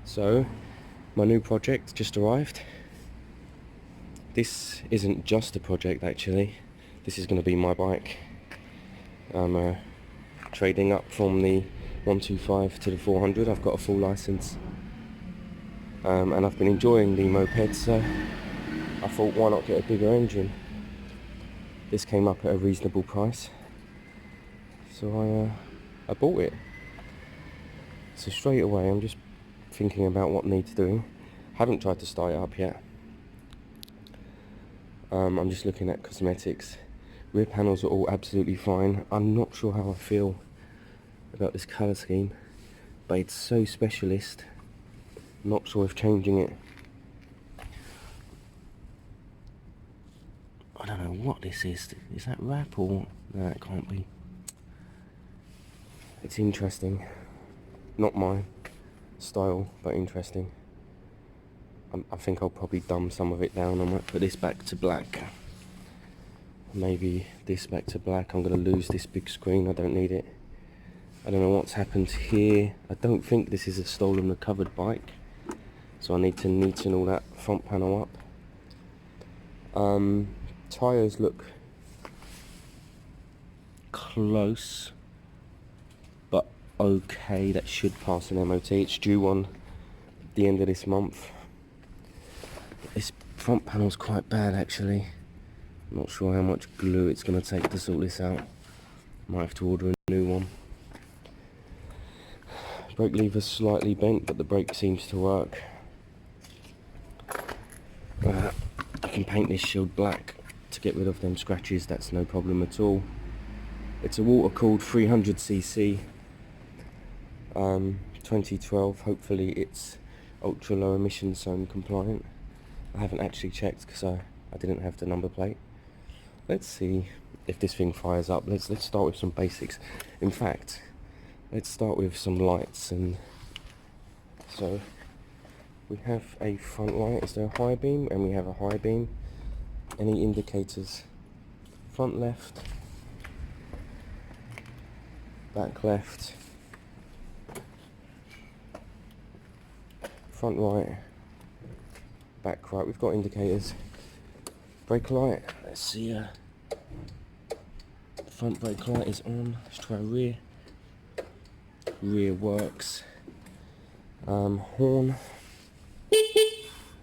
So, my new project just arrived. This isn't just a project actually, this is going to be my bike. I'm trading up from the 125 to the 400, I've got a full license. And I've been enjoying the moped, so I thought why not get a bigger engine. This came up at a reasonable price, so I bought it. So straight away I'm just thinking about what needs doing. Haven't tried to start it up yet. I'm just looking at cosmetics. Rear panels are all absolutely fine. I'm not sure how I feel about this colour scheme, but it's so specialist. Not sure if changing it. I don't know what this is. Is that wrap or... no, it can't be. It's interesting. Not my style, but interesting. I think I'll probably dumb some of it down. I might put this back to black. Maybe this back to black. I'm going to lose this big screen. I don't need it. I don't know what's happened here. I don't think this is a stolen recovered bike. So I need to neaten all that front panel up. Tyres look close, but okay. That should pass an MOT. It's due on the end of this month. This front panel's quite bad actually. I'm not sure how much glue it's going to take to sort this out. Might have to order a new one. Brake lever's slightly bent, but the brake seems to work. I can paint this shield black to get rid of them scratches, that's no problem at all. It's a water-cooled 300cc, 2012, hopefully it's ultra low emission zone compliant. I haven't actually checked because I didn't have the number plate. Let's see if this thing fires up. Let's start with some basics. In fact, let's start with some lights. And so we have a front light. Is there a high beam? And we have a high beam. Any indicators? Front left, back left, front right, back right. We've got indicators. Brake light, let's see, front brake light is on. Let's try rear. Rear works. Horn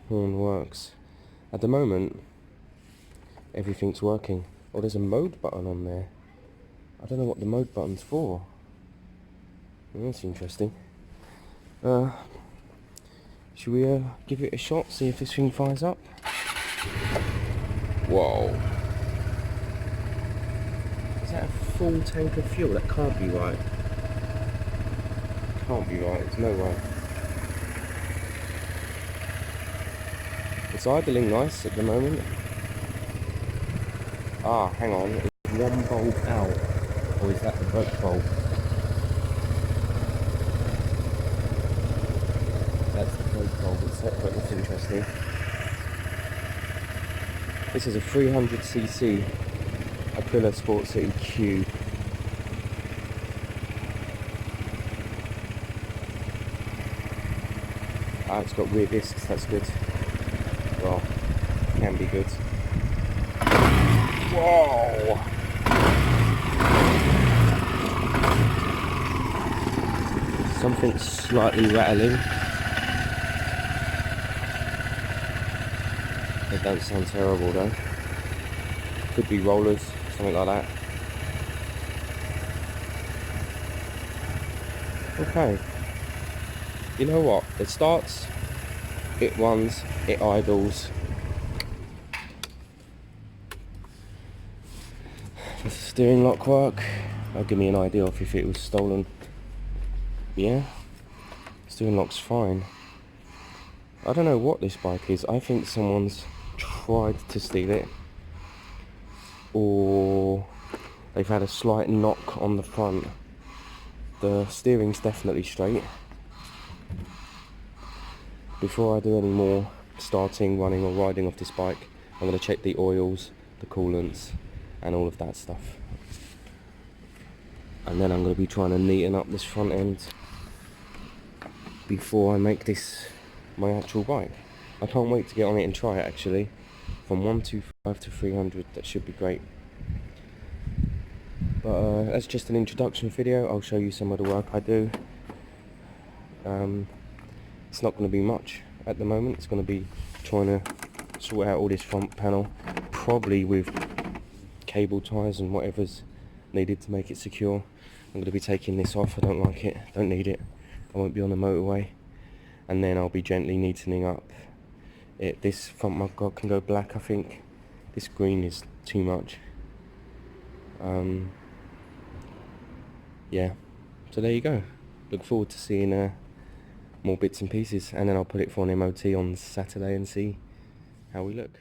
works. At the moment everything's working. Oh, there's a mode button on there. I don't know what the mode button's for. That's interesting. Should we give it a shot, see if this thing fires up? Whoa. Is that a full tank of fuel? That can't be right. Can't be right, there's no way. It's idling nice at the moment. Ah, hang on, is one bulb out? Or is that the brake bulb? That's the brake bulb, it's separate, that's interesting. This is a 300cc Aprilia Sportcity Q. Ah, it's got rear discs, that's good. Well, can be good. Whoa! Something slightly rattling. They don't sound terrible though. Could be rollers, something like that. Okay. You know what? It starts, it runs, it idles. Does the steering lock work? That'll give me an idea of if it was stolen. Yeah, steering lock's fine. I don't know what this bike is. I think someone's tried to steal it, or they've had a slight knock on the front. The steering's definitely straight. Before I do any more starting, running or riding off this bike, I'm going to check the oils, the coolants and all of that stuff. And then I'm going to be trying to neaten up this front end. before I make this my actual bike. I can't wait to get on it and try it actually. From 125 to 300, that should be great. But that's just an introduction video. I'll show you some of the work I do. It's not going to be much at the moment. It's going to be trying to sort out all this front panel, probably with cable ties and whatever's needed to make it secure. I'm going to be taking this off. I don't like it, don't need it. I won't be on the motorway. And then I'll be gently neatening up it. This front mudguard can go black, I think. This green is too much. Yeah, so there you go. Look forward to seeing more bits and pieces, and then I'll put it for an MOT on Saturday and see how we look.